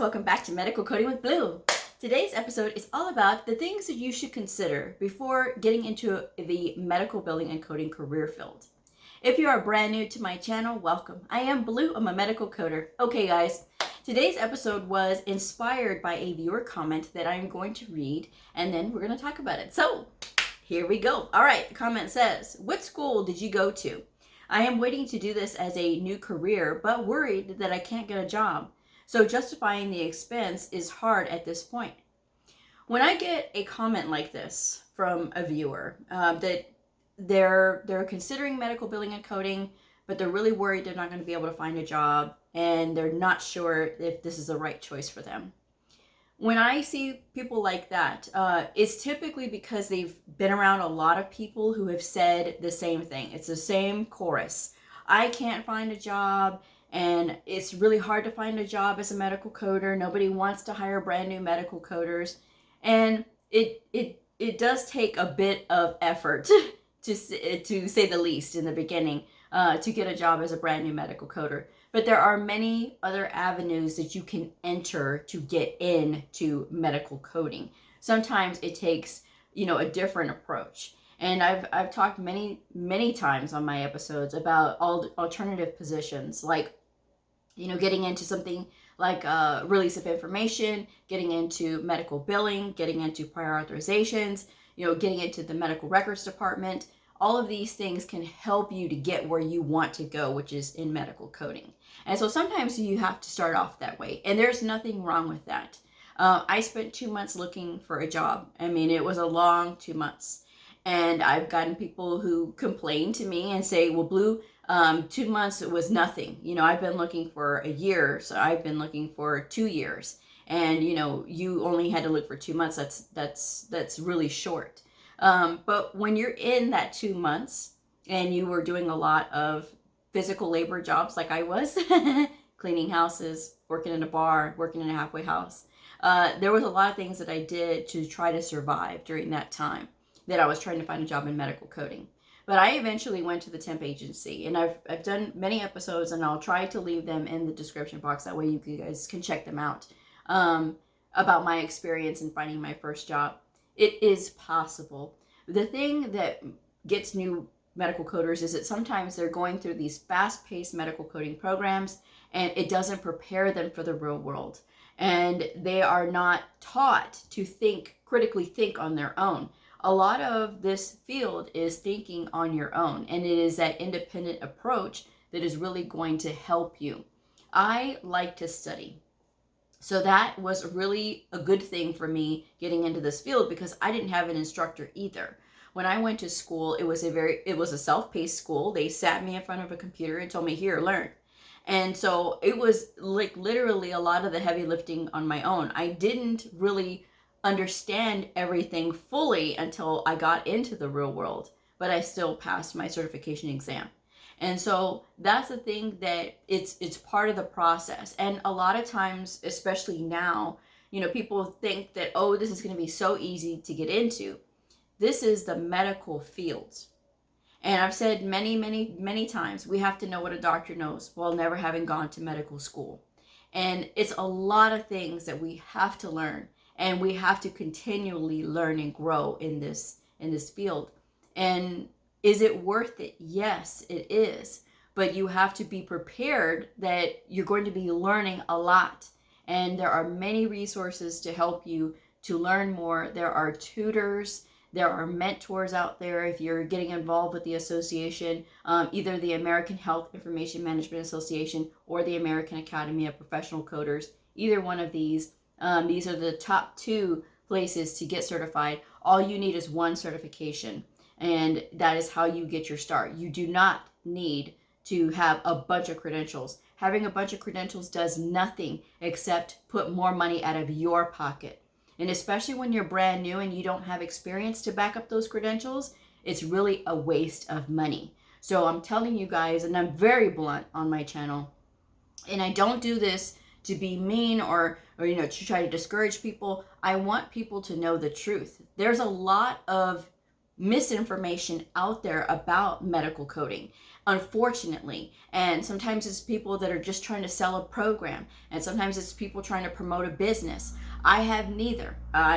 welcome back to Medical Coding with Blue. Today's episode is all about the things that you should consider before getting into the medical billing and coding career field. If you are brand new to my channel, welcome. I am Blue, I'm a medical coder. Okay guys, today's episode was inspired by a viewer comment that I'm going to read, and then we're going to talk about it. So, here we go. All right, the comment says, what school did you go to? I am waiting to do this as a new career, but worried that I can't get a job. So justifying the expense is hard at this point. When I get a comment like this from a viewer, that they're considering medical billing and coding, but they're really worried they're not going to be able to find a job, and they're not sure if this is the right choice for them. When I see people like that, it's typically because they've been around a lot of people who have said the same thing. It's the same chorus. I can't find a job, and it's really hard to find a job as a medical coder. Nobody wants to hire brand new medical coders. And it does take a bit of effort, to say the least, in the beginning, to get a job as a brand new medical coder. But there are many other avenues that you can enter to get into medical coding. Sometimes it takes, a different approach. And I've talked many times on my episodes about all alternative positions, like, getting into something like release of information, getting into medical billing, getting into prior authorizations, getting into the medical records department. All of these things can help you to get where you want to go, which is in medical coding. And so sometimes you have to start off that way, and there's nothing wrong with that. I spent 2 months looking for a job. I mean, it was a long 2 months. And I've gotten people who complain to me and say, well, Blue, 2 months, it was nothing. I've been looking for a year, so I've been looking for 2 years. And, you only had to look for 2 months. That's really short. But when you're in that 2 months and you were doing a lot of physical labor jobs like I was, cleaning houses, working in a bar, working in a halfway house, there was a lot of things that I did to try to survive during that time that I was trying to find a job in medical coding. But I eventually went to the temp agency, and I've done many episodes, and I'll try to leave them in the description box. That way you guys can check them out, about my experience in finding my first job. It is possible. The thing that gets new medical coders is that sometimes they're going through these fast-paced medical coding programs, and it doesn't prepare them for the real world. And they are not taught to critically think on their own. A lot of this field is thinking on your own, and it is that independent approach that is really going to help you. I like to study. So that was really a good thing for me getting into this field, because I didn't have an instructor either. When I went to school, it was a self-paced school. They sat me in front of a computer and told me, here, learn. And so it was like literally a lot of the heavy lifting on my own. I didn't really understand everything fully until I got into the real world, but I still passed my certification exam. And so that's the thing, that it's part of the process. And a lot of times, especially now, people think that, oh, this is going to be so easy to get into. This is the medical field. And I've said many times, we have to know what a doctor knows while never having gone to medical school. And it's a lot of things that we have to learn. And we have to continually learn and grow in this field. And is it worth it? Yes, it is. But you have to be prepared that you're going to be learning a lot. And there are many resources to help you to learn more. There are tutors. There are mentors out there if you're getting involved with the association, either the American Health Information Management Association or the American Academy of Professional Coders. Either one of these. These are the top 2 places to get certified. All you need is one certification, and that is how you get your start. You do not need to have a bunch of credentials. Having a bunch of credentials does nothing except put more money out of your pocket. And especially when you're brand new and you don't have experience to back up those credentials, it's really a waste of money. So I'm telling you guys, and I'm very blunt on my channel, and I don't do this to be mean or to try to discourage people. I want people to know the truth. There's a lot of misinformation out there about medical coding, unfortunately. And sometimes it's people that are just trying to sell a program, and sometimes it's people trying to promote a business. I have neither.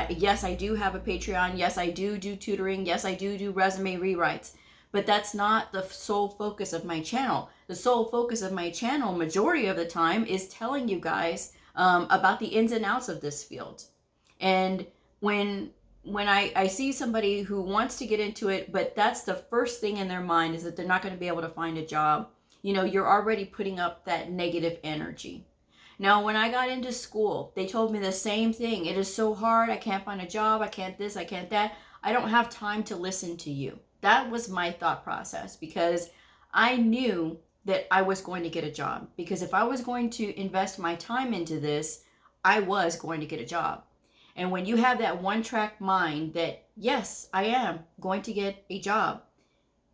Yes, I do have a Patreon. Yes, I do tutoring. Yes, I do resume rewrites. But that's not the sole focus of my channel. The sole focus of my channel, majority of the time, is telling you guys about the ins and outs of this field. And when I see somebody who wants to get into it, but that's the first thing in their mind is that they're not going to be able to find a job, you're already putting up that negative energy. Now, when I got into school, they told me the same thing. It is so hard. I can't find a job. I can't this. I can't that. I don't have time to listen to you. That was my thought process, because I knew that I was going to get a job. Because if I was going to invest my time into this, I was going to get a job. And when you have that one-track mind that, yes, I am going to get a job,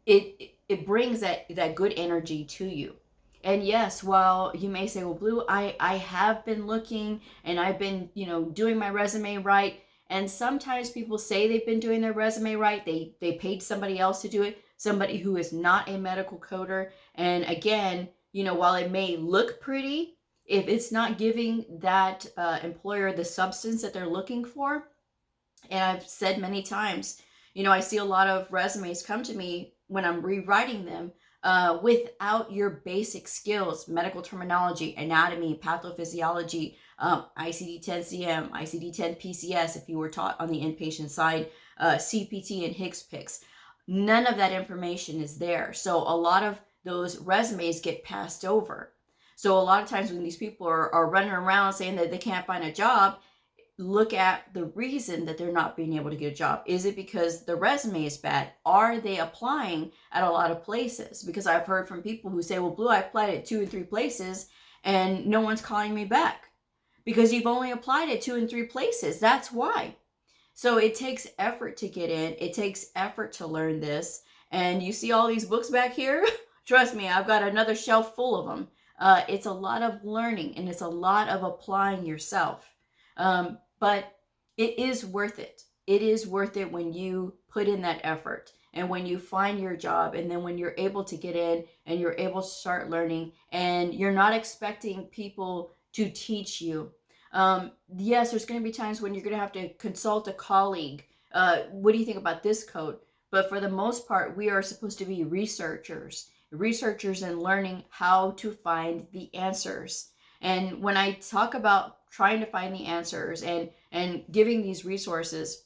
it brings that good energy to you. And yes, while you may say, well, Blue, I have been looking and I've been, doing my resume right. And sometimes people say they've been doing their resume right. They paid somebody else to do it, somebody who is not a medical coder. And again, while it may look pretty, if it's not giving that employer the substance that they're looking for, and I've said many times, I see a lot of resumes come to me when I'm rewriting them without your basic skills, medical terminology, anatomy, pathophysiology, ICD-10-CM, ICD-10-PCS, if you were taught on the inpatient side, CPT and HCPCS. None of that information is there. So a lot of those resumes get passed over. So a lot of times when these people are running around saying that they can't find a job, look at the reason that they're not being able to get a job. Is it because the resume is bad? Are they applying at a lot of places? Because I've heard from people who say, well, Blue, I applied at 2 and 3 places and no one's calling me back. Because you've only applied at 2 and 3 places. That's why. So it takes effort to get in. It takes effort to learn this. And you see all these books back here? Trust me, I've got another shelf full of them. It's a lot of learning and it's a lot of applying yourself. But it is worth it. It is worth it when you put in that effort and when you find your job, and then when you're able to get in and you're able to start learning and you're not expecting people to teach you. Yes, there's going to be times when you're going to have to consult a colleague. What do you think about this code? But for the most part, we are supposed to be researchers and learning how to find the answers. And when I talk about trying to find the answers and giving these resources,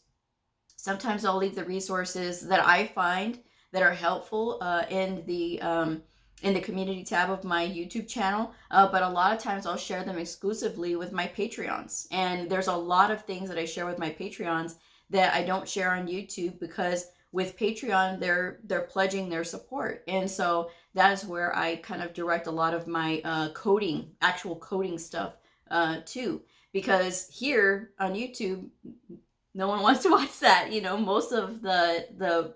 sometimes I'll leave the resources that I find that are helpful in the community tab of my YouTube channel, but a lot of times I'll share them exclusively with my Patreons. And there's a lot of things that I share with my Patreons that I don't share on YouTube, because with Patreon, they're pledging their support. And so that is where I kind of direct a lot of my actual coding stuff too. Because here on YouTube, no one wants to watch that. Most of the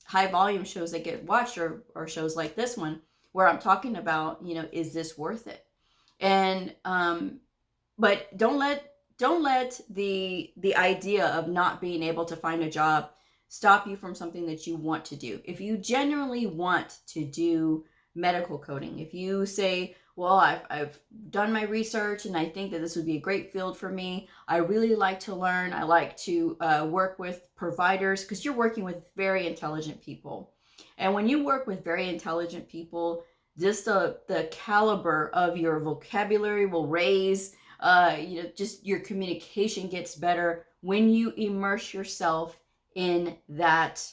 high volume shows that get watched are shows like this one, where I'm talking about, is this worth it? And but don't let the idea of not being able to find a job stop you from something that you want to do. If you genuinely want to do medical coding, if you say, well, I've done my research and I think that this would be a great field for me. I really like to learn. I like to work with providers, because you're working with very intelligent people. And when you work with very intelligent people, just the caliber of your vocabulary will raise. Just your communication gets better when you immerse yourself in that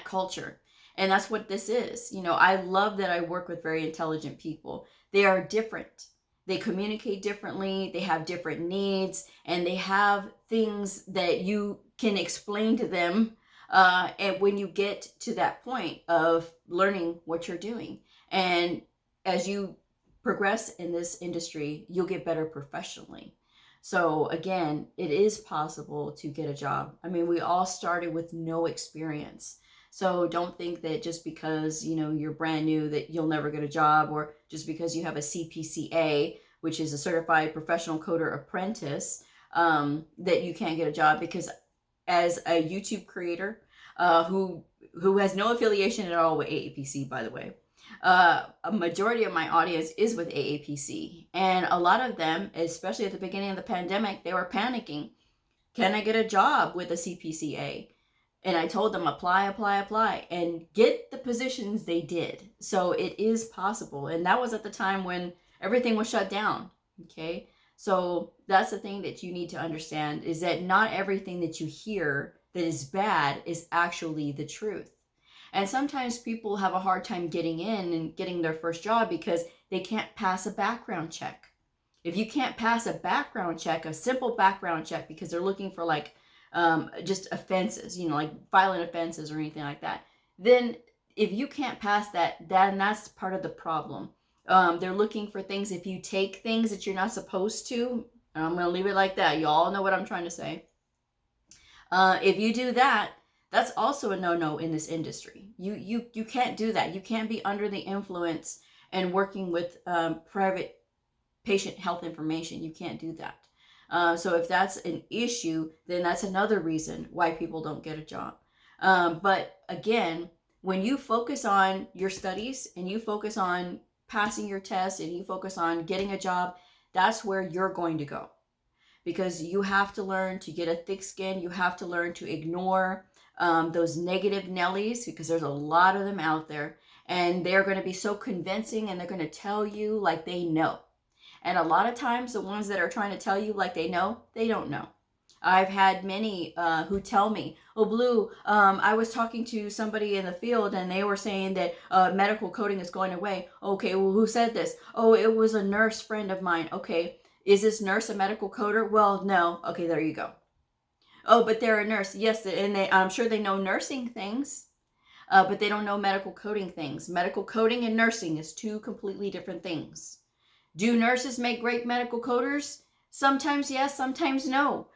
culture. And that's what this is. I love that I work with very intelligent people. They are different. They communicate differently. They have different needs, and they have things that you can explain to them. And when you get to that point of learning what you're doing, and as you progress in this industry, you'll get better professionally. So again, it is possible to get a job. I mean, we all started with no experience. So don't think that just because, you're brand new that you'll never get a job, or just because you have a CPCA, which is a certified professional coder apprentice, that you can't get a job. Because as a YouTube creator who has no affiliation at all with AAPC, by the way. A majority of my audience is with AAPC, and a lot of them, especially at the beginning of the pandemic, they were panicking. Can I get a job with a CPCA? And I told them, apply, and get the positions. They did. So it is possible. And that was at the time when everything was shut down. Okay. So that's the thing that you need to understand, is that not everything that you hear that is bad is actually the truth. And sometimes people have a hard time getting in and getting their first job because they can't pass a background check. If you can't pass a background check, a simple background check, because they're looking for like just offenses, like violent offenses or anything like that, then if you can't pass that, then that's part of the problem. They're looking for things. If you take things that you're not supposed to, and I'm going to leave it like that. You all know what I'm trying to say. If you do that, that's also a no-no in this industry. You can't do that. You can't be under the influence and working with private patient health information. You can't do that. So if that's an issue, then that's another reason why people don't get a job. But again, when you focus on your studies and you focus on passing your test and you focus on getting a job, that's where you're going to go. Because you have to learn to get a thick skin. You have to learn to ignore those negative Nellies, because there's a lot of them out there. And they're going to be so convincing, and they're going to tell you like they know. And a lot of times the ones that are trying to tell you like they know, they don't know. I've had many who tell me, oh, Blue, I was talking to somebody in the field and they were saying that medical coding is going away. Okay, well, who said this? Oh, it was a nurse friend of mine. Okay, is this nurse a medical coder? Well, no. Okay, there you go. Oh, but they're a nurse. Yes, and I'm sure they know nursing things, but they don't know medical coding things. Medical coding and nursing is two completely different things. Do nurses make great medical coders? Sometimes yes, sometimes no,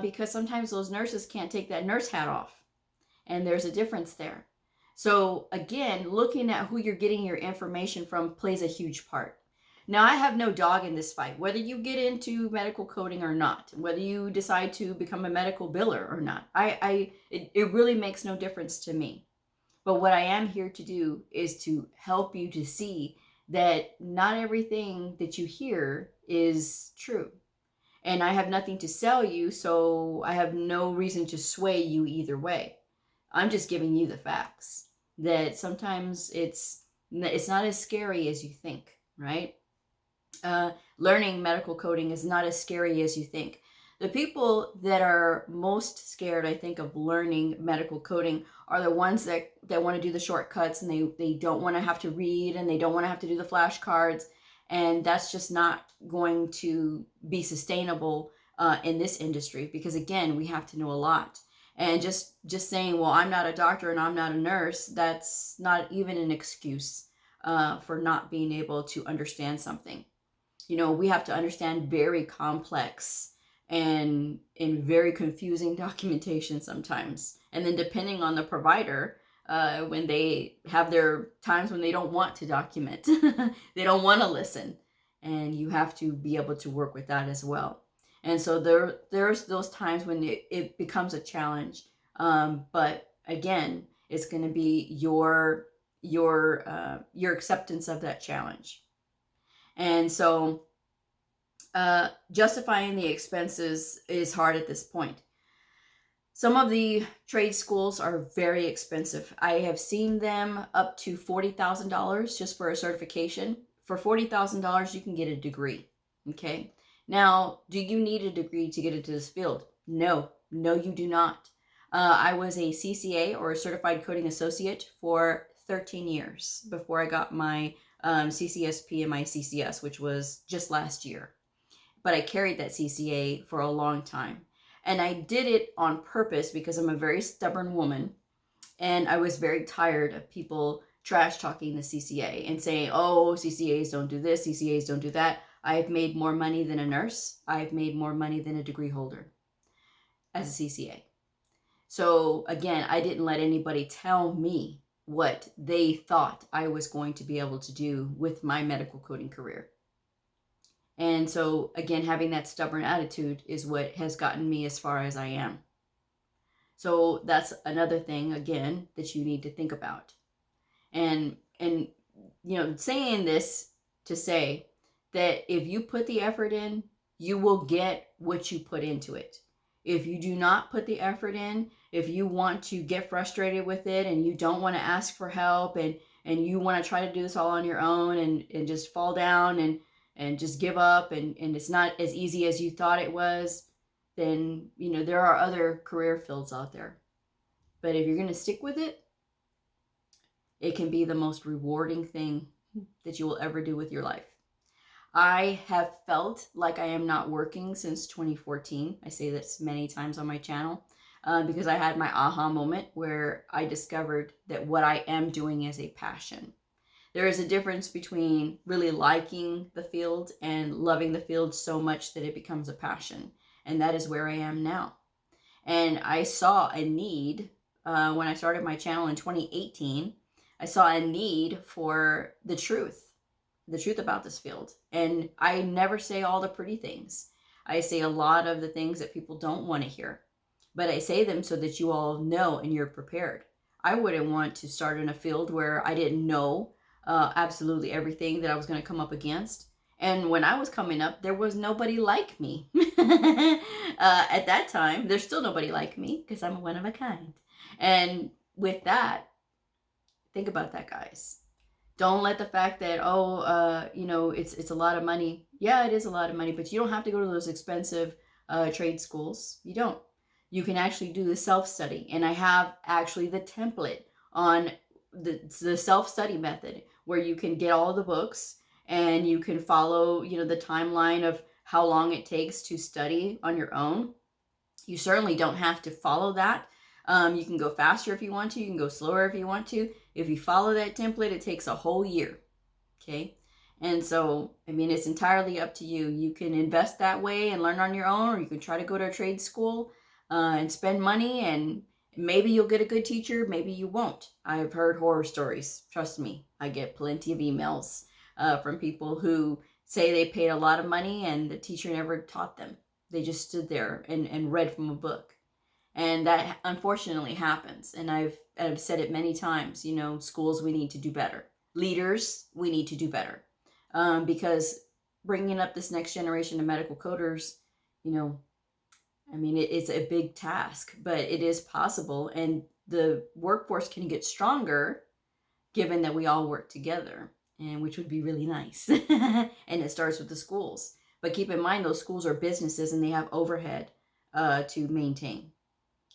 because sometimes those nurses can't take that nurse hat off, and there's a difference there. So again, looking at who you're getting your information from plays a huge part. Now, I have no dog in this fight, whether you get into medical coding or not, whether you decide to become a medical biller or not. It really makes no difference to me. But what I am here to do is to help you to see that not everything that you hear is true. And I have nothing to sell you, so I have no reason to sway you either way. I'm just giving you the facts, that sometimes it's not as scary as you think, right? Learning medical coding is not as scary as you think. The people that are most scared, I think, of learning medical coding are the ones that want to do the shortcuts, and they don't want to have to read, and they don't want to have to do the flashcards. And that's just not going to be sustainable in this industry, because again, we have to know a lot. And just saying, well, I'm not a doctor and I'm not a nurse, that's not even an excuse for not being able to understand something. We have to understand very complex and very confusing documentation sometimes. And then depending on the provider, when they have their times when they don't want to document, they don't want to listen. And you have to be able to work with that as well. And so there's those times when it becomes a challenge. But again, it's going to be your acceptance of that challenge. And so justifying the expenses is hard at this point. Some of the trade schools are very expensive. I have seen them up to $40,000 just for a certification. For $40,000, you can get a degree. Okay. Now, do you need a degree to get into this field? No, you do not. I was a CCA, or a Certified Coding Associate, for 13 years before I got my CCSP and my CCS, which was just last year. But I carried that CCA for a long time. And I did it on purpose because I'm a very stubborn woman. And I was very tired of people trash talking the CCA and saying, oh, CCAs don't do this, CCAs don't do that. I've made more money than a nurse. I've made more money than a degree holder as a CCA. So again, I didn't let anybody tell me what they thought I was going to be able to do with my medical coding career. And so again, having that stubborn attitude is what has gotten me as far as I am. So that's another thing, again, that you need to think about. And saying this to say that if you put the effort in, you will get what you put into it. If you do not put the effort in, if you want to get frustrated with it and you don't want to ask for help and you want to try to do this all on your own and just fall down and just give up and it's not as easy as you thought it was, then, there are other career fields out there. But if you're going to stick with it, it can be the most rewarding thing that you will ever do with your life. I have felt like I am not working since 2014. I say this many times on my channel because I had my aha moment where I discovered that what I am doing is a passion. There is a difference between really liking the field and loving the field so much that it becomes a passion. And that is where I am now. And I saw a need when I started my channel in 2018. I saw a need for the truth about this field. And I never say all the pretty things. I say a lot of the things that people don't want to hear. But I say them so that you all know and you're prepared. I wouldn't want to start in a field where I didn't know absolutely everything that I was going to come up against. And when I was coming up, there was nobody like me. At that time, there's still nobody like me because I'm one of a kind. And with that, think about that, guys. Don't let the fact that, it's a lot of money. Yeah, it is a lot of money, but you don't have to go to those expensive trade schools. You don't. You can actually do the self-study. And I have actually the template on the self-study method where you can get all the books and you can follow, the timeline of how long it takes to study on your own. You certainly don't have to follow that. You can go faster if you want to. You can go slower if you want to. If you follow that template, it takes a whole year. Okay. And so, it's entirely up to you. You can invest that way and learn on your own, or you can try to go to a trade school and spend money, and maybe you'll get a good teacher. Maybe you won't. I've heard horror stories. Trust me. I get plenty of emails from people who say they paid a lot of money and the teacher never taught them. They just stood there and read from a book. And that unfortunately happens. And I've said it many times, schools, we need to do better. Leaders, we need to do better. Because bringing up this next generation of medical coders, it's a big task, but it is possible. And the workforce can get stronger given that we all work together, and which would be really nice. And it starts with the schools. But keep in mind, those schools are businesses and they have overhead to maintain.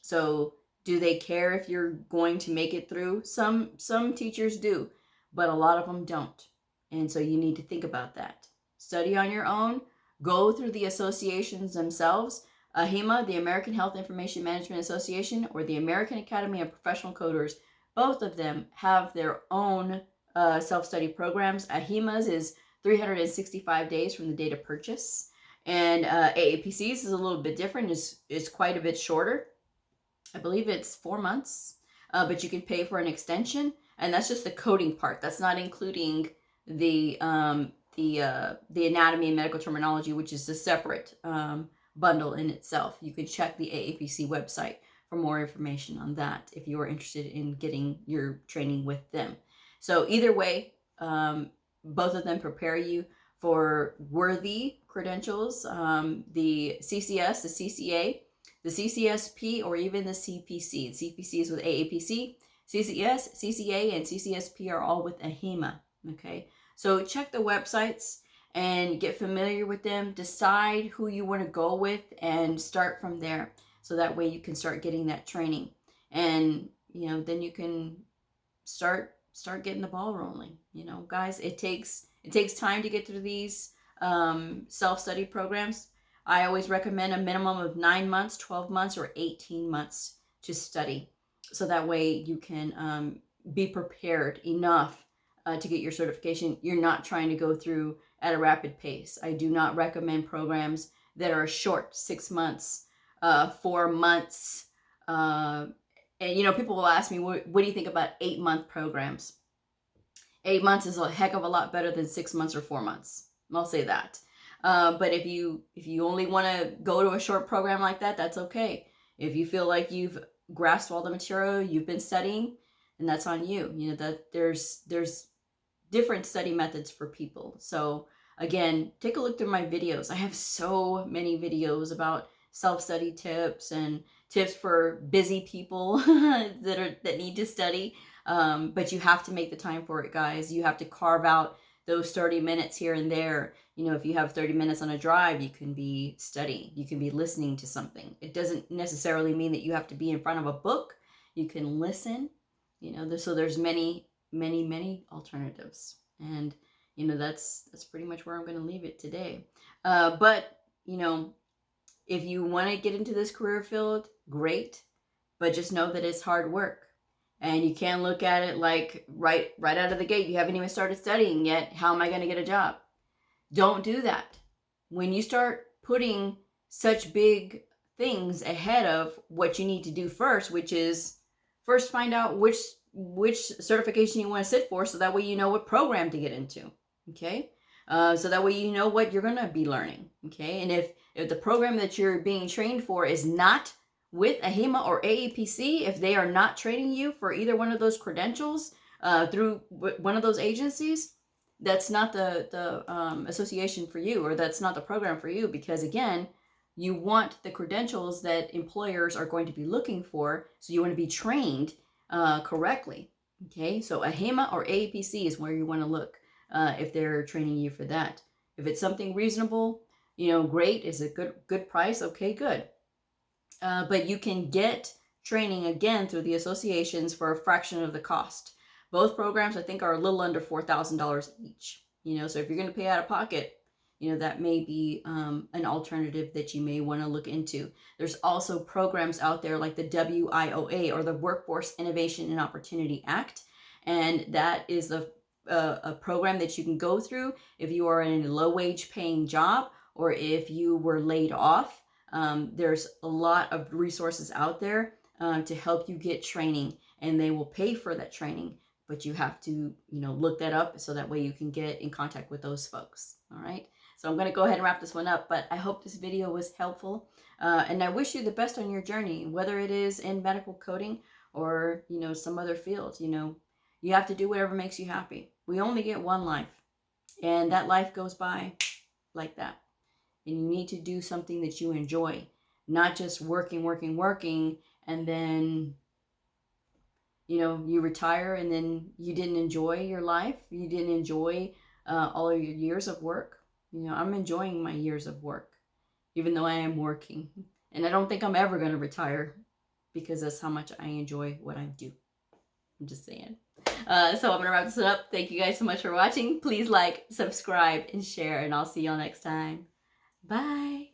So do they care if you're going to make it through? Some teachers do, but a lot of them don't. And so you need to think about that. Study on your own. Go through the associations themselves. AHIMA, the American Health Information Management Association, or the American Academy of Professional Coders, both of them have their own self-study programs. AHIMA's is 365 days from the date of purchase. And AAPC's is a little bit different. It's quite a bit shorter. I believe it's 4 months, but you can pay for an extension, and that's just the coding part. That's not including the anatomy and medical terminology, which is a separate bundle in itself. You can check the AAPC website for more information on that if you are interested in getting your training with them. So either way, both of them prepare you for worthy credentials, the CCS, the CCA, the CCSP, or even the CPC. The CPC is with AAPC. CCS, CCA, and CCSP are all with AHIMA. Okay, so check the websites and get familiar with them. Decide who you want to go with and start from there. So that way you can start getting that training, and then you can start getting the ball rolling. Guys, it takes time to get through these self-study programs. I always recommend a minimum of 9 months, 12 months, or 18 months to study. So that way you can be prepared enough to get your certification. You're not trying to go through at a rapid pace. I do not recommend programs that are short, 6 months, 4 months. And people will ask me, what do you think about 8-month programs? 8 months is a heck of a lot better than 6 months or 4 months. I'll say that. But if you only want to go to a short program like that, that's okay. If you feel like you've grasped all the material you've been studying, and that's on you. You know, that there's different study methods for people. So again, take a look through my videos. I have so many videos about self-study tips and tips for busy people that need to study. But you have to make the time for it, guys. You have to carve out those 30 minutes here and there. You know, if you have 30 minutes on a drive, you can be studying. You can be listening to something. It doesn't necessarily mean that you have to be in front of a book. You can listen. You know, so there's many alternatives. And, you know, that's pretty much where I'm going to leave it today. But, you know, if you want to get into this career field, great. But just know that it's hard work. And you can't look at it like right out of the gate, you haven't even started studying yet. How am I going to get a job? Don't do that. When you start putting such big things ahead of what you need to do first, which is first find out which certification you want to sit for, so that way you know what program to get into. Okay? So that way you know what you're going to be learning. Okay? And if the program that you're being trained for is not with AHIMA or AAPC, if they are not training you for either one of those credentials through one of those agencies, that's not the association for you, or that's not the program for you, because again, you want the credentials that employers are going to be looking for, so you want to be trained correctly. Okay, so AHIMA or AAPC is where you want to look if they're training you for that. If it's something reasonable, you know, great. Is it good price? Okay, good. But you can get training again through the associations for a fraction of the cost. Both programs, I think, are a little under $4,000 each. You know, so if you're going to pay out of pocket, you know, that may be an alternative that you may want to look into. There's also programs out there like the WIOA, or the Workforce Innovation and Opportunity Act. And that is a program that you can go through if you are in a low-wage paying job, or if you were laid off. There's a lot of resources out there to help you get training, and they will pay for that training, but you have to, you know, look that up so that way you can get in contact with those folks. All right. So I'm going to go ahead and wrap this one up, but I hope this video was helpful. And I wish you the best on your journey, whether it is in medical coding or, you know, some other field. You know, you have to do whatever makes you happy. We only get one life, and that life goes by like that. And you need to do something that you enjoy, not just working, and then, you know, you retire and then you didn't enjoy your life. You didn't enjoy all of your years of work. You know, I'm enjoying my years of work, even though I am working. And I don't think I'm ever going to retire, because that's how much I enjoy what I do. I'm just saying. So I'm going to wrap this up. Thank you guys so much for watching. Please like, subscribe, and share, and I'll see y'all next time. Bye.